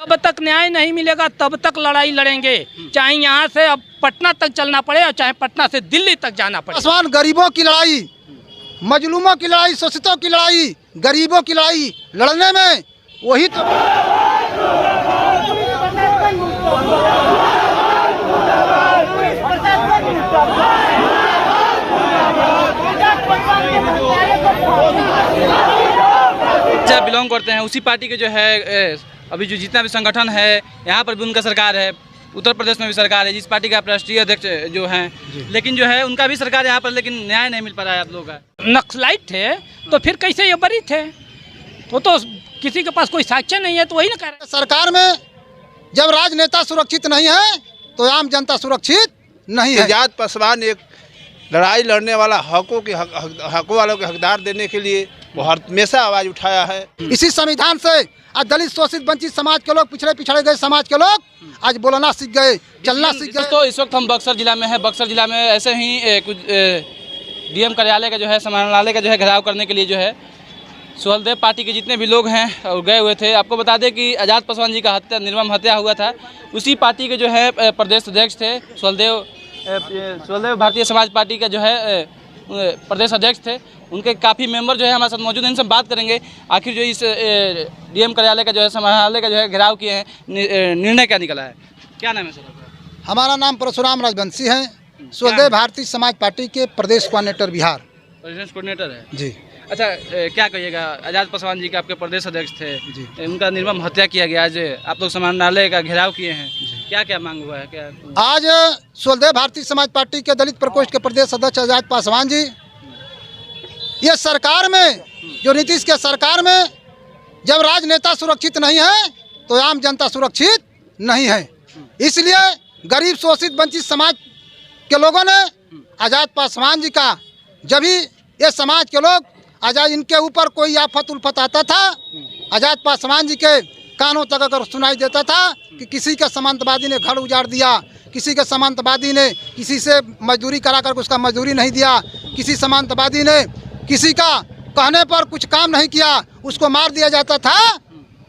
अब तक न्याय नहीं मिलेगा तब तक लड़ाई लड़ेंगे, चाहे यहाँ से अब पटना तक चलना पड़े और चाहे पटना से दिल्ली तक जाना पड़े। पासवान गरीबों की लड़ाई, मजलूमों की लड़ाई, शोषितों की लड़ाई, गरीबों की लड़ाई लड़ने में वही तो बिलोंग करते हैं उसी पार्टी के जो है अभी जो जितना भी संगठन है यहाँ पर भी उनका सरकार है, उत्तर प्रदेश में भी सरकार है, जिस पार्टी का राष्ट्रीय अध्यक्ष जो हैं, लेकिन जो है उनका भी सरकार यहाँ पर, लेकिन न्याय नहीं मिल पा रहा है आप लोगों का। नक्सलाइट थे तो फिर कैसे ये बरी थे, वो तो किसी के पास कोई साक्ष्य नहीं है तो वही ना कर रहे। सरकार में जब राजनेता सुरक्षित नहीं है तो आम जनता सुरक्षित नहीं है। आजाद पासवान एक लड़ाई लड़ने वाला, हकों वालों के हकदार देने के लिए वो हमेशा आवाज़ उठाया है। इसी संविधान से आज दलित शोषित वंचित समाज के लोग, पिछड़े गए समाज के लोग आज बोलना सीख गए, चलना सीख गए। तो इस वक्त हम बक्सर जिला में हैं। बक्सर जिला में ऐसे ही कुछ डीएम कार्यालय का जो है, समाहरणालय का जो है घेराव करने के लिए जो है सुहलदेव पार्टी के जितने भी लोग हैं और गए हुए थे। आपको बता दें कि आजाद पासवान जी का हत्या, निर्मम हत्या हुआ था, उसी पार्टी के जो है प्रदेश अध्यक्ष थे सुहलदेव भारतीय समाज पार्टी का जो है प्रदेश अध्यक्ष थे। उनके काफ़ी मेंबर जो है हमारे साथ मौजूद हैं, इनसे बात करेंगे आखिर जो इस डीएम कार्यालय का जो है, समाहरणालय का जो है घेराव किए हैं, निर्णय क्या निकला है। क्या नाम है सर? हमारा नाम परशुराम राजवंशी है, सुहलदेव भारतीय समाज पार्टी के प्रदेश कोऑर्डिनेटर बिहार। प्रेसिडेंट कोऑर्डिनेटर है जी। अच्छा, क्या कहिएगा, आजाद पासवान जी के आपके प्रदेश अध्यक्ष थे जी, उनका निर्मम हत्या किया गया, आज आप लोग समाहरणालय का घेराव किए हैं, क्या क्या मांग हुआ है? क्या आज सुहलदेव भारतीय समाज पार्टी के दलित प्रकोष्ठ के प्रदेश अध्यक्ष आजाद पासवान जी, ये सरकार में जो नीतीश के सरकार में जब राजनेता सुरक्षित नहीं है तो आम जनता सुरक्षित नहीं है, इसलिए गरीब शोषित वंचित समाज के लोगों ने आजाद पासवान जी का, जब भी ये समाज के लोग आजाद, इनके ऊपर कोई आफत उल्फत आता था, आजाद पासवान जी के कानों तक अगर सुनाई देता था कि किसी के सामंतवादी ने घर उजाड़ दिया, किसी के सामंतवादी ने किसी से मजदूरी करा कर उसका मजदूरी नहीं दिया, किसी सामंतवादी ने किसी का कहने पर कुछ काम नहीं किया, उसको मार दिया जाता था।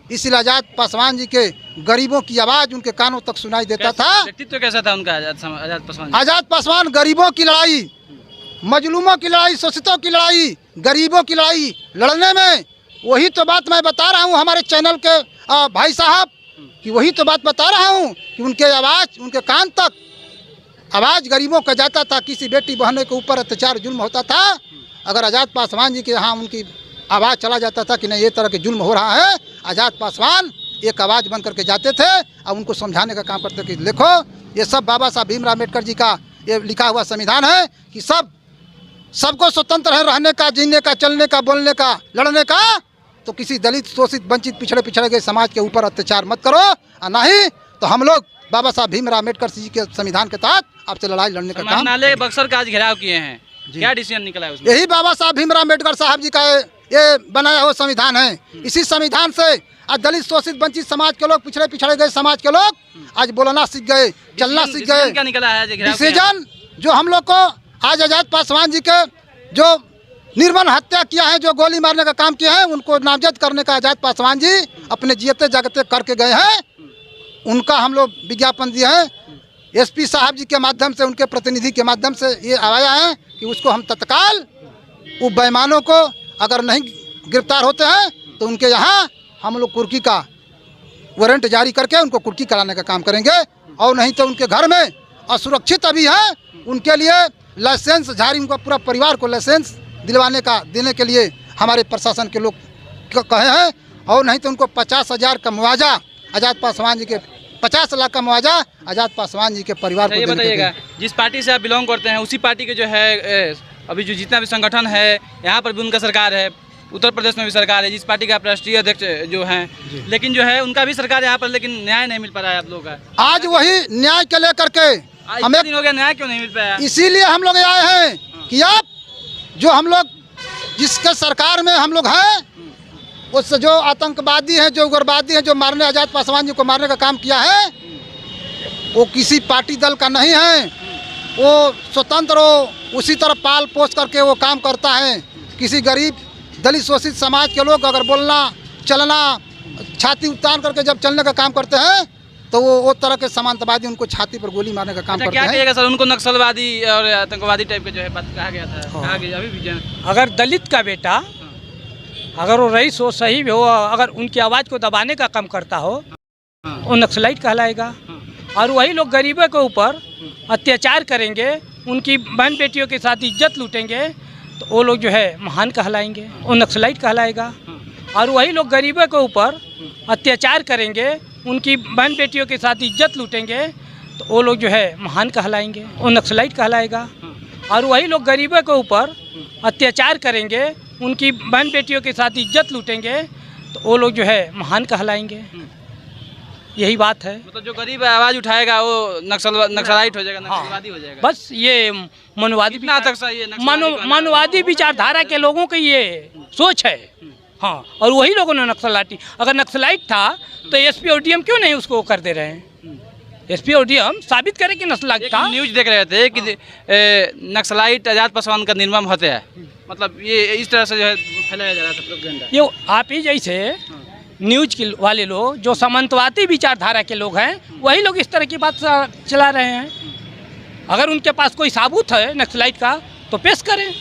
इसलिए आजाद पासवान जी के गरीबों की आवाज़ उनके कानों तक सुनाई देता था। व्यक्तित्व कैसा था उनका आजाद पासवान? आजाद पासवान गरीबों की लड़ाई, मजलूमों की लड़ाई, शोषितों की लड़ाई, गरीबों की लड़ाई लड़ने में वही तो बात मैं बता रहा हूँ हमारे चैनल के भाई साहब, कि वही तो बात बता रहा हूँ कि उनके आवाज़, उनके कान तक आवाज़ गरीबों का जाता था। किसी बेटी बहनों के ऊपर अत्याचार जुल्म होता था, अगर आजाद पासवान जी के यहाँ उनकी आवाज़ चला जाता था कि नहीं ये तरह के जुल्म हो रहा है, आजाद पासवान एक आवाज़ बन करके जाते थे और उनको समझाने का काम करते कि देखो ये सब बाबा साहब भीमराव अम्बेडकर जी का ये लिखा हुआ संविधान है कि सबको स्वतंत्र है रहने का, जीने का, चलने का, बोलने का, लड़ने का, तो किसी दलित शोषित वंचित पिछड़े गए समाज के ऊपर अत्याचार मत करो, और नहीं तो हम लोग बाबा साहब भीमराव अम्बेडकर जी के संविधान के तहत आपसे लड़ाई लड़ने का काम। बक्सर का आज घेराव किए हैं, क्या डिसीजन निकला है उसमें? यही बाबा साहब भीमराव अम्बेडकर साहब जी का ये बनाया हुआ संविधान है। इसी संविधान से आज दलित शोषित वंचित समाज के लोग, पिछड़े गए समाज के लोग आज बोलना सीख गए, चलना सीख गए। क्या निकला है डिसीजन? जो हम लोग को आज आजाद पासवान जी के जो निर्मम हत्या किया है, जो गोली मारने का काम किया है, उनको नामजद करने का आजाद पासवान जी अपने जीते जागते करके गए हैं। उनका हम लोग विज्ञापन दिए हैं, एसपी साहब जी के माध्यम से, उनके प्रतिनिधि के माध्यम से ये आया है कि उसको हम तत्काल वो बेईमानों को अगर नहीं गिरफ्तार होते हैं तो उनके यहाँ हम लोग कुर्की का वारंट जारी करके उनको कुर्की कराने का काम करेंगे, और नहीं तो उनके घर में असुरक्षित अभी है, उनके लिए लाइसेंस जारी, उनका पूरा परिवार को लाइसेंस देने के लिए हमारे प्रशासन के लोग कहे हैं, और नहीं तो उनको 50,000 का मुआवजा आजाद पासवान जी के 50 लाख का मुआवजा आजाद पासवान जी के परिवार को। ये बताइएगा, जिस पार्टी से आप बिलोंग करते हैं उसी पार्टी के जो है अभी जो जितना भी संगठन है यहाँ पर भी उनका सरकार है, उत्तर प्रदेश में भी सरकार है, जिस पार्टी का राष्ट्रीय अध्यक्ष जो हैं, लेकिन जो है उनका भी सरकार यहाँ पर, लेकिन न्याय नहीं मिल पा रहा है आप लोगों का। आज वही न्याय के लेकर के हमें दिन हो गया, न्याय क्यों नहीं मिल पाया? इसीलिए हम लोग आए हैं कि आप जो हम लोग जिसके सरकार में हम लोग हैं, उस जो आतंकवादी हैं, जो उग्रवादी हैं, जो मारने आजाद पासवान जी को मारने का काम किया है, वो किसी पार्टी दल का नहीं है, वो स्वतंत्र हो, उसी तरह पाल पोस करके वो काम करता है। किसी गरीब दलित शोषित समाज के लोग अगर बोलना, चलना, छाती उतार करके जब चलने का काम करते हैं तो वो तरह के सामंतवादी उनको छाती पर गोली मारने का काम अच्छा, करते क्या हैं। कहिएगा सर, उनको नक्सलवादी और आतंकवादी टाइप के जो है बात कहा गया था, हाँ। कहा गया अभी भी अगर दलित का बेटा अगर वो रईस हो, सही भी हो, अगर उनकी आवाज़ को दबाने का काम करता हो वो नक्सलाइट कहलाएगा। और वही लोग गरीबों के ऊपर अत्याचार करेंगे, उनकी बहन बेटियों के साथ इज्जत लूटेंगे तो वो लोग जो है महान कहलाएंगे, वो नक्सलाइट कहलाएगा। और वही लोग गरीबों के ऊपर अत्याचार करेंगे, उनकी बहन बेटियों के साथ इज्जत लूटेंगे तो वो लोग जो है महान कहलाएंगे, वो नक्सलाइट कहलाएगा। और वही लोग गरीबों के ऊपर अत्याचार करेंगे, उनकी बहन बेटियों के साथ इज्जत लूटेंगे तो वो लोग जो है महान कहलाएंगे। यही बात है। मतलब जो गरीब आवाज़ उठाएगा वो नक्सलाइट हो जाएगा, नक्सलवादी हो जाएगा। बस ये मनवादी कितना तक सही है? नक्सलवादी को मनवादी विचारधारा के लोगों की ये सोच है। हाँ, और वही लोगों ने नक्सलाइट, अगर नक्सलाइट था तो एसपी और डीएम क्यों नहीं उसको कर दे रहे हैं? एसपी और डीएम साबित करे कि नक्सलाइट था। न्यूज देख रहे थे कि नक्सलाइट आजाद पासवान का निर्मम होते हैं, मतलब ये इस तरह से जो है फैलाया जा रहा था प्रोपेगेंडा। ये आप ही जैसे न्यूज के वाले लोग जो सामंतवादी विचारधारा के लोग हैं वही लोग इस तरह की बात चला रहे हैं। अगर उनके पास कोई सबूत है नक्सलाइट का तो पेश करें।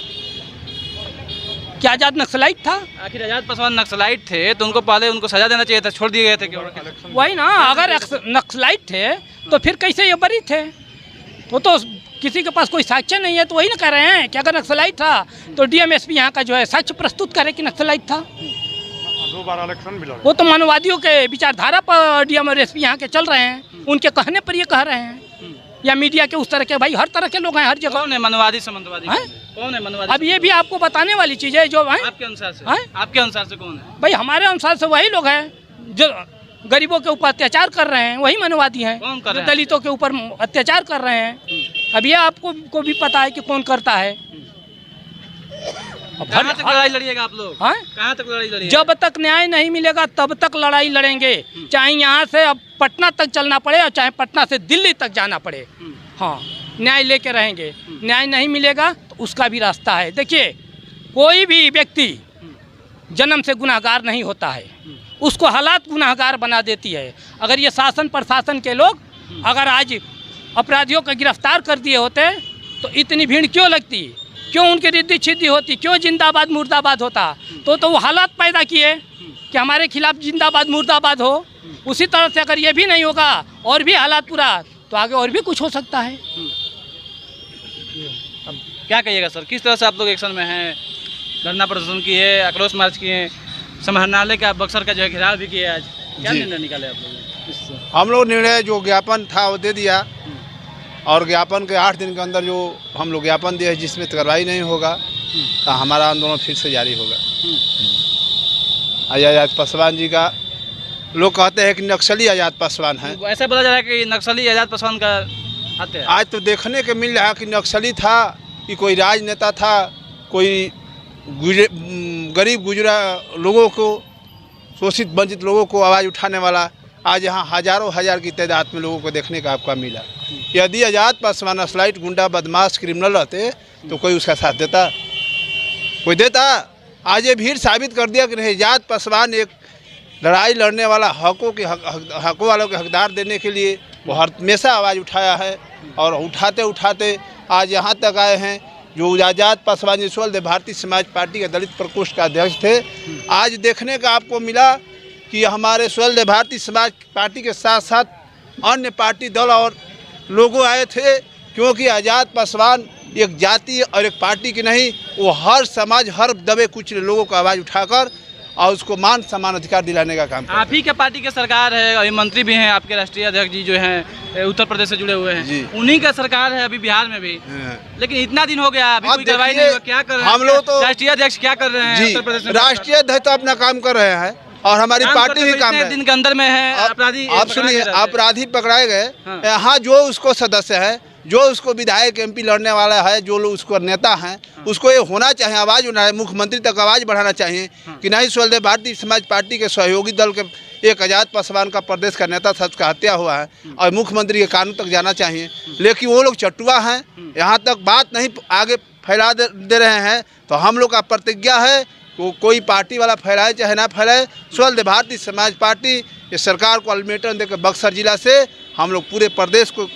क्या आजाद नक्सलाइट था? आखिर आजाद पासवान नक्सलाइट थे तो उनको पहले उनको सजा देना चाहिए था, छोड़ दिए गए थे क्यों? वही ना, अगर नक्सलाइट थे तो फिर कैसे ये बरी थे? वो तो किसी के पास कोई साक्ष्य नहीं है, तो वही ना कह रहे हैं कि अगर नक्सलाइट था तो डीएमएसपी यहाँ का जो है साक्ष्य प्रस्तुत करे कि नक्सलाइट था। 2 बार इलेक्शन भी लड़े। वो तो मानवादियों के विचारधारा पर डीएम और एसपी यहाँ के चल रहे हैं, उनके कहने पर ये कह रहे हैं। या मीडिया के उस तरह के, भाई हर तरह के लोग हैं हर जगह। कौन है मनवादी सामंतवादी? हैं? कौन है मनवादी? अब ये भी आपको बताने वाली चीज़ है जो है। आपके अनुसार से? हैं? आपके अनुसार से कौन है? भाई हमारे अनुसार से वही लोग हैं जो गरीबों के ऊपर अत्याचार कर रहे हैं, वही मनवादी हैं। कौन कर जो रहे हैं? दलितों के ऊपर अत्याचार कर रहे हैं। अब ये आपको को भी पता है कि कौन करता है। अब कहाँ तक लड़ाई लड़िएगा आप लोग? हाँ? कहाँ तक लड़ाई लड़िएगा? जब तक न्याय नहीं मिलेगा तब तक लड़ाई लड़ेंगे, चाहे यहाँ से अब पटना तक चलना पड़े और चाहे पटना से दिल्ली तक जाना पड़े। हाँ, न्याय लेके रहेंगे। न्याय नहीं मिलेगा तो उसका भी रास्ता है। देखिए, कोई भी व्यक्ति जन्म से गुनाहगार नहीं होता है, उसको हालात गुनाहगार बना देती है। अगर ये शासन प्रशासन के लोग अगर आज अपराधियों को गिरफ्तार कर दिए होते तो इतनी भीड़ क्यों लगती, क्यों उनकी रिद्धि छिद्दी होती, क्यों जिंदाबाद मुर्दाबाद होता? तो वो हालात पैदा किए कि हमारे खिलाफ जिंदाबाद मुर्दाबाद हो। उसी तरह से अगर ये भी नहीं होगा और भी हालात पूरा, तो आगे और भी कुछ हो सकता है। क्या कहिएगा सर, किस तरह से आप लोग एक्शन में हैं? धरना प्रदर्शन किए, आक्रोश मार्च किए, समाहरणालय का बक्सर का जो है घेराव भी किया आज, क्या जी। निर्णय निकाले आप लोग इससे? हम लोग निर्णय जो ज्ञापन था वो दे दिया, और ज्ञापन के 8 दिन के अंदर जो हम लोग ज्ञापन दिए जिसमें कार्रवाई नहीं होगा तो हमारा आंदोलन फिर से जारी होगा। आजाद पासवान जी का लोग कहते हैं कि नक्सली आजाद पासवान हैं। ऐसा बोला जा रहा है कि नक्सली आजाद पासवान का हत्या है। आज तो देखने के मिल रहा है कि नक्सली था कि कोई राजनेता था, कोई गरीब गुजरा लोगों को, शोषित वंचित लोगों को आवाज़ उठाने वाला आज यहाँ हजारों हजार की तादाद में लोगों को देखने का आपका मिला। यदि आजाद पासवान नक्सलाइट गुंडा बदमाश क्रिमिनल रहते तो कोई उसका साथ देता? कोई देता? आज ये भीड़ साबित कर दिया कि नहीं, आजाद पासवान एक लड़ाई लड़ने वाला, हकों वालों के हकदार देने के लिए वो हमेशा आवाज़ उठाया है, और उठाते उठाते आज यहाँ तक आए हैं। जो आजाद पासवान जी स्वल्द भारतीय समाज पार्टी के दलित प्रकोष्ठ का अध्यक्ष थे, आज देखने का आपको मिला कि हमारे स्वल्द भारतीय समाज पार्टी के साथ साथ अन्य पार्टी दल और लोगों आए थे, क्योंकि आजाद पासवान एक जाति और एक पार्टी की नहीं, वो हर समाज, हर दबे कुछ लोगों को आवाज़ उठाकर और उसको मान सम्मान अधिकार दिलाने का काम। आप ही के पार्टी की सरकार है और मंत्री भी हैं, आपके राष्ट्रीय अध्यक्ष जी जो हैं उत्तर प्रदेश से जुड़े हुए हैं, उन्हीं का सरकार है अभी बिहार में भी। लेकिन इतना दिन हो गया, अभी कोई कार्रवाई नहीं हुआ। क्या कर रहे हैं हम लोग तो राष्ट्रीय अध्यक्ष क्या कर रहे हैं उत्तर प्रदेश में? राष्ट्रीय अध्यक्ष तो अपना काम कर रहे हैं और हमारी पार्टी भी काम है। दिन के अंदर में है अपराधी। आप सुनिए, अपराधी पकड़ाए गए। यहाँ जो उसको सदस्य है, जो उसको विधायक MP लड़ने वाला है, जो लोग उसको नेता हैं, उसको ये होना चाहिए, आवाज़ उठाए, मुख्यमंत्री तक आवाज़ बढ़ाना चाहिए कि नहीं, स्वल्द भारतीय समाज पार्टी के सहयोगी दल के एक आजाद पासवान का प्रदेश का नेता था, उसका हत्या हुआ है और मुख्यमंत्री के कानून तक जाना चाहिए। लेकिन वो लोग चटुआ हैं, यहाँ तक बात नहीं आगे फैला दे रहे हैं। तो हम लोग का प्रतिज्ञा है कोई पार्टी वाला फैलाए चाहे ना फैलाए, स्वल्द भारतीय समाज पार्टी ये सरकार को अल्टीमेटम देकर बक्सर जिला से हम लोग पूरे प्रदेश को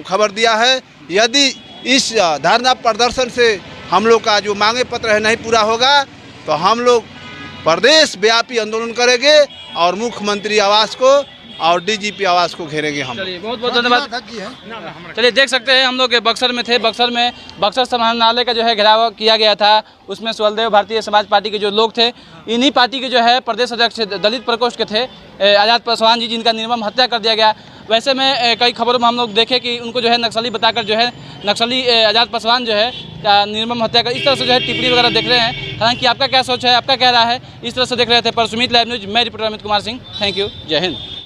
खबर दिया है। यदि इस धरना प्रदर्शन से हम लोग का जो मांगे पत्र है नहीं पूरा होगा तो हम लोग प्रदेश व्यापी आंदोलन करेंगे और मुख्यमंत्री आवास को और डीजीपी आवास को घेरेंगे हम। चलिए बहुत बहुत धन्यवाद। चलिए देख सकते हैं हम लोग बक्सर में थे। बक्सर में बक्सर समाहरणालय का जो है घेराव किया गया था, उसमें सुहलदेव भारतीय समाज पार्टी के जो लोग थे, इन्हीं पार्टी के जो है प्रदेश अध्यक्ष दलित प्रकोष्ठ के थे आज़ाद पासवान जी, जिनका निर्मम हत्या कर दिया गया। वैसे में कई खबरों में हम लोग देखे कि उनको जो है नक्सली बताकर जो है नक्सली आज़ाद पासवान जो है निर्मम हत्या कर, इस तरह से जो है टिप्पणी वगैरह देख रहे हैं। हालांकि आपका क्या सोच है, आपका क्या राय है, इस तरह से देख रहे थे। पर सुमित लाइव न्यूज़, मैं reporter Amit Kumar Singh. Thank you, जय हिंद।